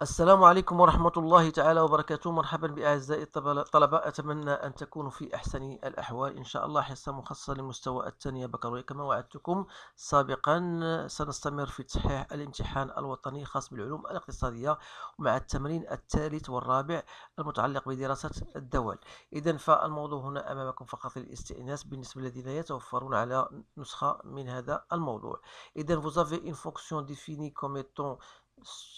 السلام عليكم ورحمة الله تعالى وبركاته. مرحبا بأعزائي الطلبة، أتمنى أن تكونوا في أحسن الأحوال إن شاء الله. حصة مخصصة لمستوى الثانية بكالوريا كما وعدتكم سابقا. سنستمر في تصحيح الامتحان الوطني الخاص بالعلوم الاقتصادية مع التمرين الثالث والرابع المتعلق بدراسة الدول. إذن فالموضوع هنا أمامكم فقط للاستئناس بالنسبة للذين يتوفرون على نسخة من هذا الموضوع. إذن vous avez une fonction définie comme étant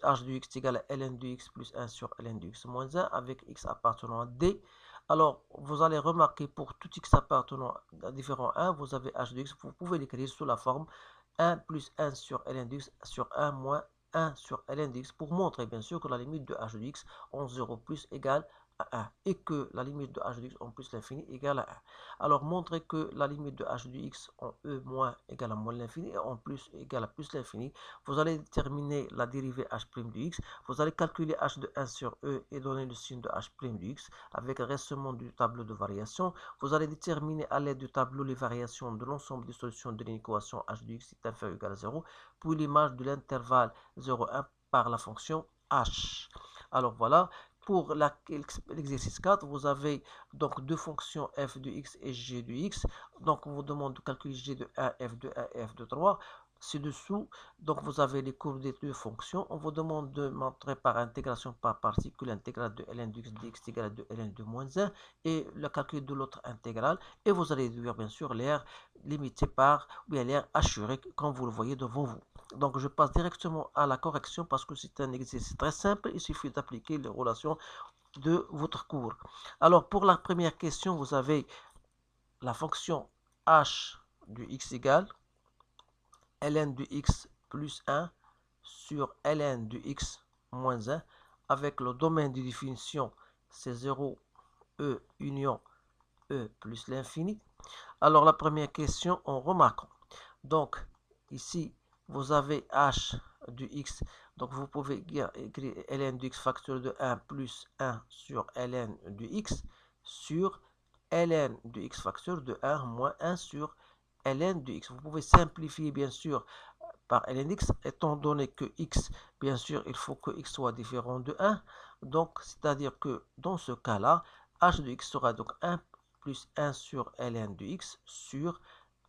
h de x égale à ln de x plus 1 sur ln de x moins 1 avec x appartenant à d. Alors, vous allez remarquer pour tout x appartenant à différent 1, vous avez h de x, vous pouvez l'écrire sous la forme 1 plus 1 sur ln de x sur 1 moins 1 sur ln de x pour montrer bien sûr que la limite de h de x en 0 plus égale à 1 et que la limite de h de x en plus l'infini égale à 1. Alors, montrez que la limite de h de x en e moins égale à moins l'infini et en plus égale à plus l'infini. Vous allez déterminer la dérivée h' de x. Vous allez calculer h de 1 sur e et donner le signe de h' de x avec le restement du tableau de variation. Vous allez déterminer à l'aide du tableau les variations de l'ensemble des solutions de l'équation h de x est inférieur ou égal à 0, puis l'image de l'intervalle 0,1 par la fonction h. Alors voilà. Pour l'exercice 4, vous avez donc deux fonctions f de x et g de x. Donc, on vous demande de calculer g de 1, f de 1 et f de 3. Ci-dessous, donc vous avez les courbes des deux fonctions. On vous demande de montrer par intégration par particule l'intégrale de ln de x dx égale à 2 ln de moins 1 et le calcul de l'autre intégrale. Et vous allez déduire bien sûr l'air limité par, ou bien l'air assuré, comme vous le voyez devant vous. Donc, je passe directement à la correction parce que c'est un exercice très simple. Il suffit d'appliquer les relations de votre cours. Alors, pour la première question, vous avez la fonction h de x égale ln de x plus 1 sur ln de x moins 1 avec le domaine de définition, c'est 0, e union e plus l'infini. Alors, la première question, en remarquant. Donc, ici, vous avez h de x. Donc, vous pouvez écrire ln de x facteur de 1 plus 1 sur ln de x sur ln de x facteur de 1 moins 1 sur ln de x. Vous pouvez simplifier, bien sûr, par ln de x, étant donné que x, bien sûr, il faut que x soit différent de 1. Donc, c'est-à-dire que dans ce cas-là, h de x sera donc 1 plus 1 sur ln de x sur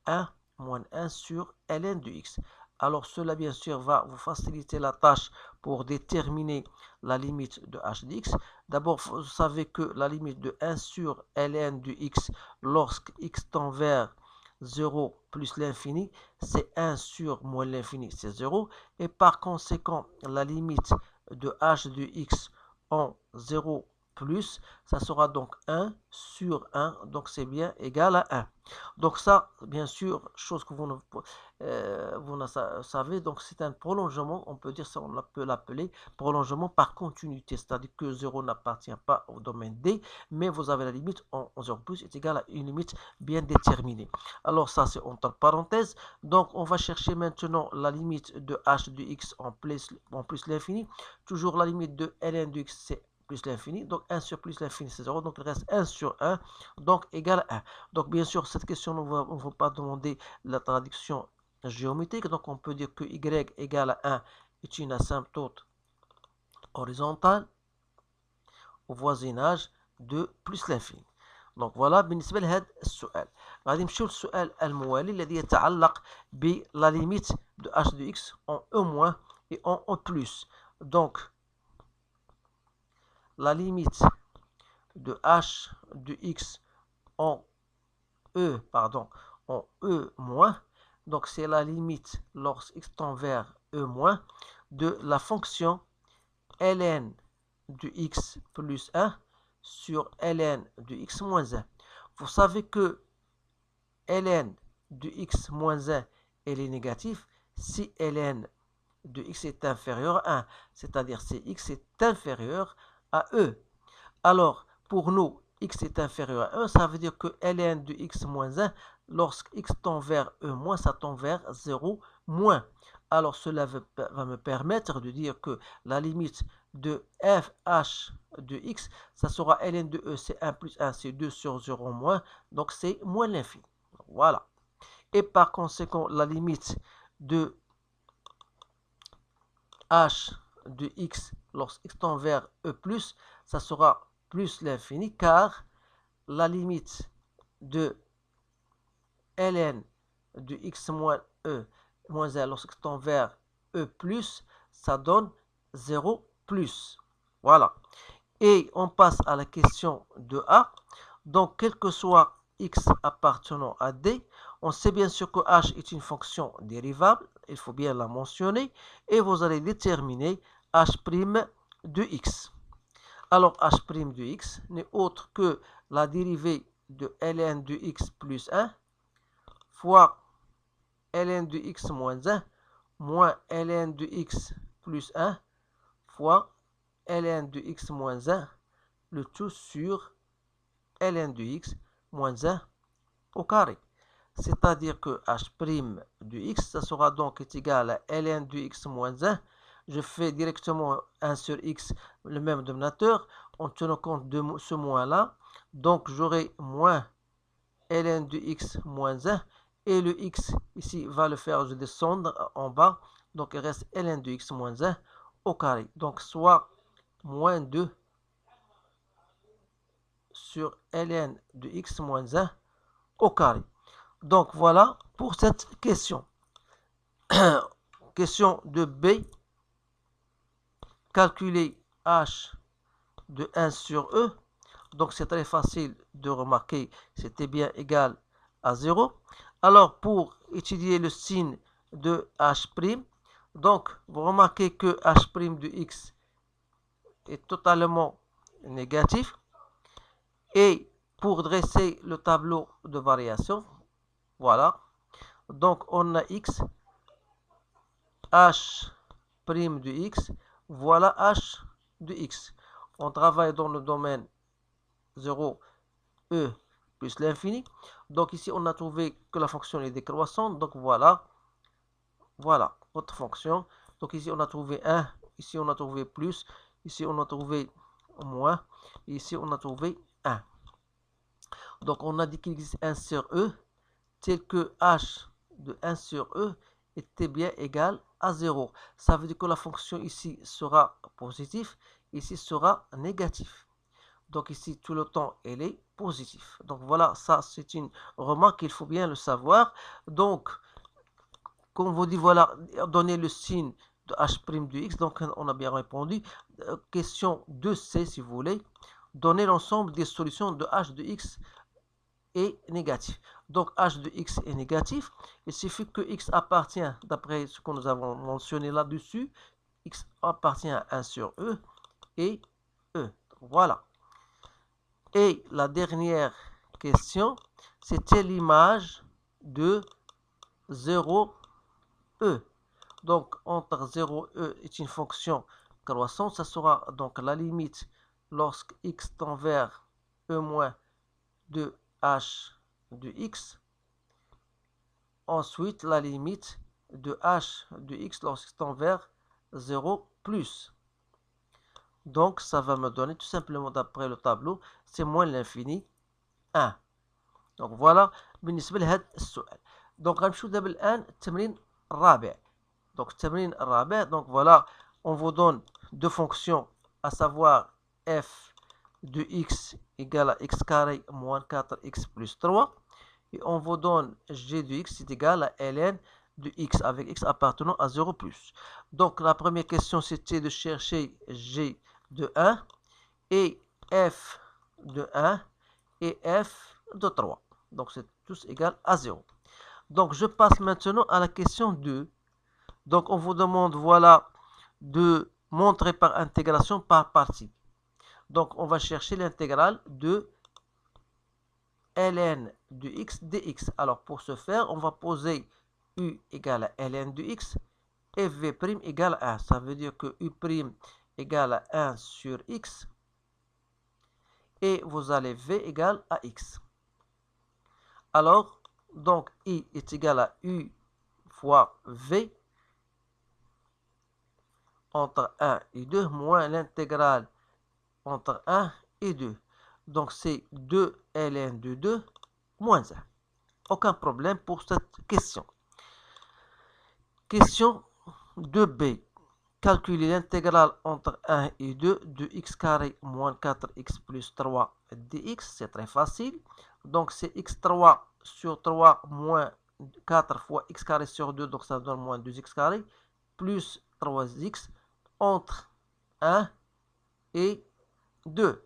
1 moins 1 sur ln de x. Alors cela bien sûr va vous faciliter la tâche pour déterminer la limite de h de x. D'abord vous savez que la limite de 1 sur ln de x lorsque x tend vers 0 plus l'infini, c'est 1 sur moins l'infini, c'est 0. Et par conséquent, la limite de h de x en 0 plus, ça sera donc 1 sur 1, donc c'est bien égal à 1. Donc ça, bien sûr, chose que vous ne savez, donc c'est un prolongement, on peut dire ça, on peut l'appeler prolongement par continuité, c'est-à-dire que 0 n'appartient pas au domaine D, mais vous avez la limite en 0 plus est égal à une limite bien déterminée. Alors ça, c'est entre parenthèses. Donc on va chercher maintenant la limite de h de x en plus l'infini. Toujours la limite de ln de x, c'est plus l'infini, donc 1 sur plus l'infini c'est 0, donc il reste 1 sur 1, donc égal à 1. Donc bien sûr, cette question ne va pas demander la traduction géométrique, donc on peut dire que y égale à 1 est une asymptote horizontale au voisinage de plus l'infini. Donc voilà بالنسبة لهذا السؤال. غادي نمشيو للسؤال الموالي الذي يتعلق بلا limite de h de x en e- et en e+. Donc la limite de h de x en e-, donc c'est la limite lorsque x tend vers e- de la fonction ln de x plus 1 sur ln de x moins 1. Vous savez que ln de x moins 1 elle est négative si ln de x est inférieur à 1, c'est-à-dire si x est inférieur à e. Alors, pour nous, x est inférieur à 1, ça veut dire que ln de x moins 1, lorsque x tend vers e-, ça tend vers 0 moins. Alors, cela va me permettre de dire que la limite de fh de x, ça sera ln de e, c'est 1 plus 1, c'est 2 sur 0 moins, donc c'est moins l'infini. Voilà. Et par conséquent, la limite de h de x lorsque x tend vers e+, ça sera plus l'infini, car la limite de ln de x moins e moins 1 lorsque x tend vers e+, ça donne 0 plus. Voilà. Et on passe à la question de A. Donc, quel que soit x appartenant à D, on sait bien sûr que h est une fonction dérivable, il faut bien la mentionner, et vous allez déterminer h' de x. Alors, h' de x n'est autre que la dérivée de ln de x plus 1 fois ln de x moins 1 moins ln de x plus 1 fois ln de x moins 1, le tout sur ln de x moins 1 au carré. C'est-à-dire que h' de x, ça sera donc égal à ln de x moins 1. Je fais directement 1 sur x, le même dénominateur, en tenant compte de ce moins-là. Donc, j'aurai moins ln de x moins 1. Et le x, ici, va le faire descendre en bas. Donc, il reste ln de x moins 1 au carré. Donc, soit moins 2 sur ln de x moins 1 au carré. Donc, voilà pour cette question. Question de B. Calculer h de 1 sur e. Donc, c'est très facile de remarquer, c'était bien égal à 0. Alors, pour étudier le signe de h', donc, vous remarquez que h' de x est totalement négatif. Et pour dresser le tableau de variation, voilà. Donc, on a x, h' de x, voilà h de x. On travaille dans le domaine 0, e plus l'infini. Donc, ici, on a trouvé que la fonction est décroissante. Donc, voilà votre fonction. Donc, ici, on a trouvé 1. Ici, on a trouvé plus. Ici, on a trouvé moins. Ici, on a trouvé 1. Donc, on a dit qu'il existe 1 sur e, tel que h de 1 sur e était bien égal à 0. Ça veut dire que la fonction ici sera positive, ici sera négatif. Donc, ici, tout le temps, elle est positive. Donc, voilà, ça, c'est une remarque, il faut bien le savoir. Donc, comme vous dit, voilà, donner le signe de h' de x. Donc, on a bien répondu. Question 2c, si vous voulez. Donner l'ensemble des solutions de h de x est négatif. Donc, h de x est négatif. Il suffit que x appartient, d'après ce que nous avons mentionné là-dessus, x appartient à 1 sur e et e. Voilà. Et la dernière question, c'était l'image de 0e. Donc, entre 0 et e est une fonction croissante. Ça sera donc la limite lorsque x tend vers e moins de h de x. Ensuite, la limite de h de x lorsqu'il tend vers 0 plus. Donc, ça va me donner tout simplement d'après le tableau, c'est moins l'infini 1. Donc, voilà بالنسبة لهذا السؤال. Donc, غنمشيو دابا الآن التمرين الرابع. Donc, التمرين الرابع, donc voilà, on vous donne deux fonctions, à savoir f de x égale à x carré moins 4x plus 3. Et on vous donne g de x est égal à ln de x avec x appartenant à 0 plus. Donc, la première question, c'était de chercher g de 1 et f de 1 et f de 3. Donc, c'est tous égal à 0. Donc, je passe maintenant à la question 2. Donc, on vous demande, voilà, de montrer par intégration par partie. Donc, on va chercher l'intégrale de ln de x dx. Alors, pour ce faire, on va poser u égale à ln de x et v' égale à 1. Ça veut dire que u' égale à 1 sur x et vous allez v égale à x. Alors, donc, i est égal à u fois v entre 1 et 2 moins l'intégrale entre 1 et 2. Donc, c'est 2 ln de 2 moins 1. Aucun problème pour cette question. Question 2b. calculer l'intégrale entre 1 et 2 de x carré moins 4x plus 3 dx. C'est très facile. Donc c'est x3 sur 3 moins 4 fois x carré sur 2, donc ça donne moins 2x carré, plus 3x entre 1 et 2.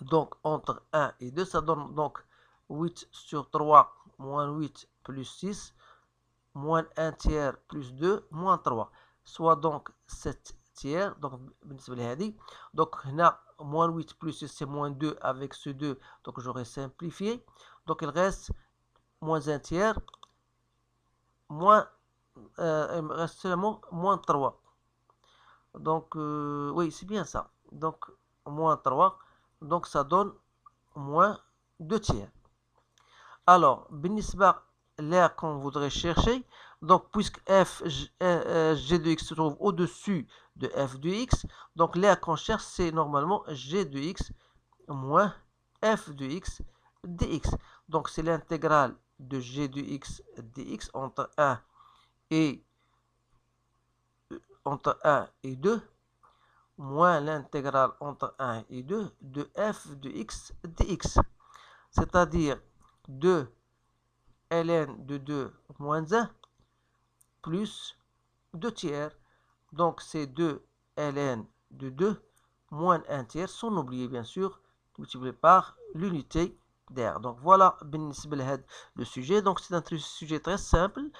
Donc entre 1 et 2, ça donne donc 8 sur 3 moins 8 plus 6, moins 1 tiers plus 2, moins 3. Soit donc 7 tiers. Donc moins 8 plus 6, c'est moins 2 avec ce 2. Donc j'aurais simplifié. Donc il reste moins 1 tiers, moins, il me reste seulement moins 3. Donc, oui, c'est bien ça. Donc, moins 3. Donc, ça donne moins 2 tiers. Alors, بالنسبة l'air qu'on voudrait chercher, donc puisque f g de x se trouve au-dessus de f de x, donc l'air qu'on cherche, c'est normalement g de x moins f de x dx. Donc, c'est l'intégrale de g de x dx entre 1 et 2 moins l'intégrale entre 1 et 2 de f de x dx, c'est-à-dire 2 ln de 2 moins 1 plus 2 tiers. Donc c'est 2 ln de 2 moins 1 tiers, sans oublier bien sûr multiplié par l'unité d'air. Donc voilà le sujet. Donc c'est un sujet très simple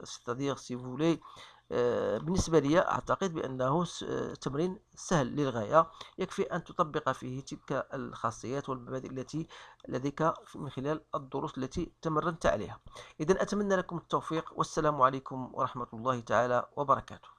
c'est-à-dire si vous voulez بالنسبة لي أعتقد بأنه تمرين سهل للغاية، يكفي أن تطبق فيه تلك الخاصيات والمبادئ التي لديك من خلال الدروس التي تمرنت عليها. إذن أتمنى لكم التوفيق، والسلام عليكم ورحمة الله تعالى وبركاته.